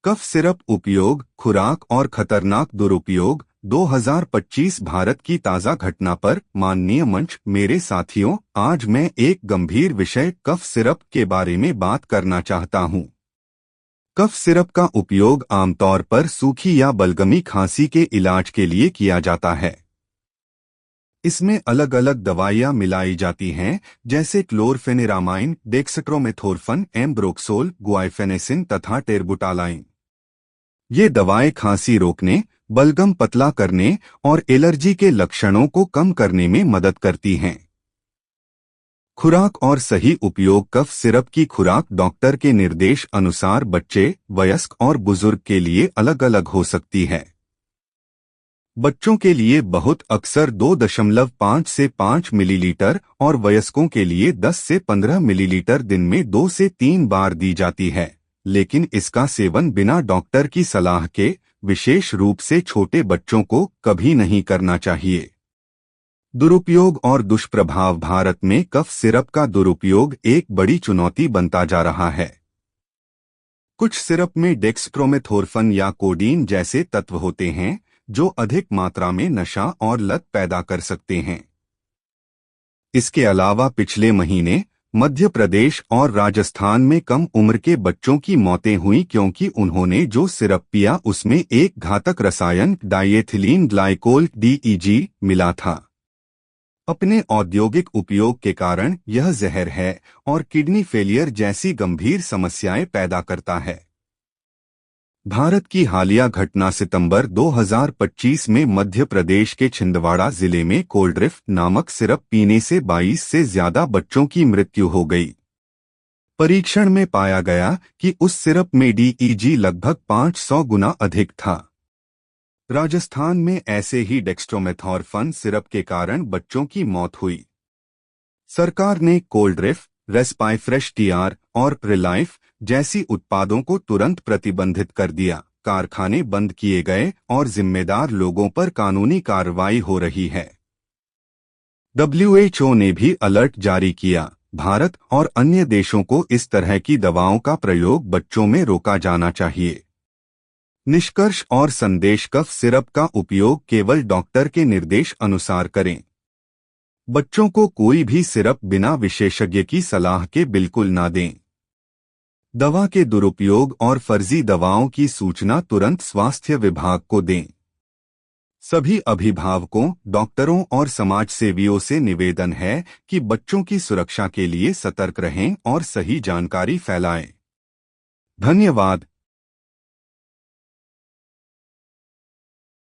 Cough syrup उपयोग, खुराक और खतरनाक दुरुपयोग 2025 भारत की ताज़ा घटना पर माननीय मंच। मेरे साथियों, आज मैं एक गंभीर विषय कफ सिरप के बारे में बात करना चाहता हूं। कफ सिरप का उपयोग आमतौर पर सूखी या बलगमी खांसी के इलाज के लिए किया जाता है। इसमें अलग अलग दवाइयां मिलाई जाती हैं, जैसे क्लोरफेनिरामाइन, डेक्सट्रोमेथोर्फन, एम्ब्रोक्सोल, गुआइफेनेसिन तथा टेरबुटालाइन। ये दवाएं खांसी रोकने, बलगम पतला करने और एलर्जी के लक्षणों को कम करने में मदद करती हैं। खुराक और सही उपयोग। कफ सिरप की खुराक डॉक्टर के निर्देश अनुसार बच्चे, वयस्क और बुजुर्ग के लिए अलग अलग हो सकती है। बच्चों के लिए बहुत अक्सर 2.5 से 5 मिलीलीटर और वयस्कों के लिए 10 से 15 मिलीलीटर दिन में 2 से 3 बार दी जाती है, लेकिन इसका सेवन बिना डॉक्टर की सलाह के, विशेष रूप से छोटे बच्चों को, कभी नहीं करना चाहिए। दुरुपयोग और दुष्प्रभाव। भारत में कफ सिरप का दुरुपयोग एक बड़ी चुनौती बनता जा रहा है। कुछ सिरप में डेक्सट्रोमेथोर्फन या कोडीन जैसे तत्व होते हैं, जो अधिक मात्रा में नशा और लत पैदा कर सकते हैं। इसके अलावा पिछले महीने मध्य प्रदेश और राजस्थान में कम उम्र के बच्चों की मौतें हुई क्योंकि उन्होंने जो सिरप पिया उसमें एक घातक रसायन डाइएथिलीन ग्लाइकोल (DEG) मिला था। अपने औद्योगिक उपयोग के कारण यह जहर है और किडनी फेलियर जैसी गंभीर समस्याएं पैदा करता है। भारत की हालिया घटना सितंबर 2025 में मध्य प्रदेश के छिंदवाड़ा जिले में कोल्ड्रिफ्ट नामक सिरप पीने से 22 से ज्यादा बच्चों की मृत्यु हो गई। परीक्षण में पाया गया कि उस सिरप में DEG लगभग 500 गुना अधिक था। राजस्थान में ऐसे ही डेक्सट्रोमेथोर्फन सिरप के कारण बच्चों की मौत हुई। सरकार ने कोल्ड्रिफ्ट, रेस्पाइफ्रेश TR और रिलाइफ जैसी उत्पादों को तुरंत प्रतिबंधित कर दिया। कारखाने बंद किए गए और जिम्मेदार लोगों पर कानूनी कार्रवाई हो रही है। WHO ने भी अलर्ट जारी किया। भारत और अन्य देशों को इस तरह की दवाओं का प्रयोग बच्चों में रोका जाना चाहिए। निष्कर्ष और संदेश। कफ सिरप का उपयोग केवल डॉक्टर के निर्देश अनुसार करें। बच्चों को कोई भी सिरप बिना विशेषज्ञ की सलाह के बिल्कुल ना दें। दवा के दुरुपयोग और फर्जी दवाओं की सूचना तुरंत स्वास्थ्य विभाग को दें। सभी अभिभावकों, डॉक्टरों और समाजसेवियों से निवेदन है कि बच्चों की सुरक्षा के लिए सतर्क रहें और सही जानकारी फैलाएं। धन्यवाद।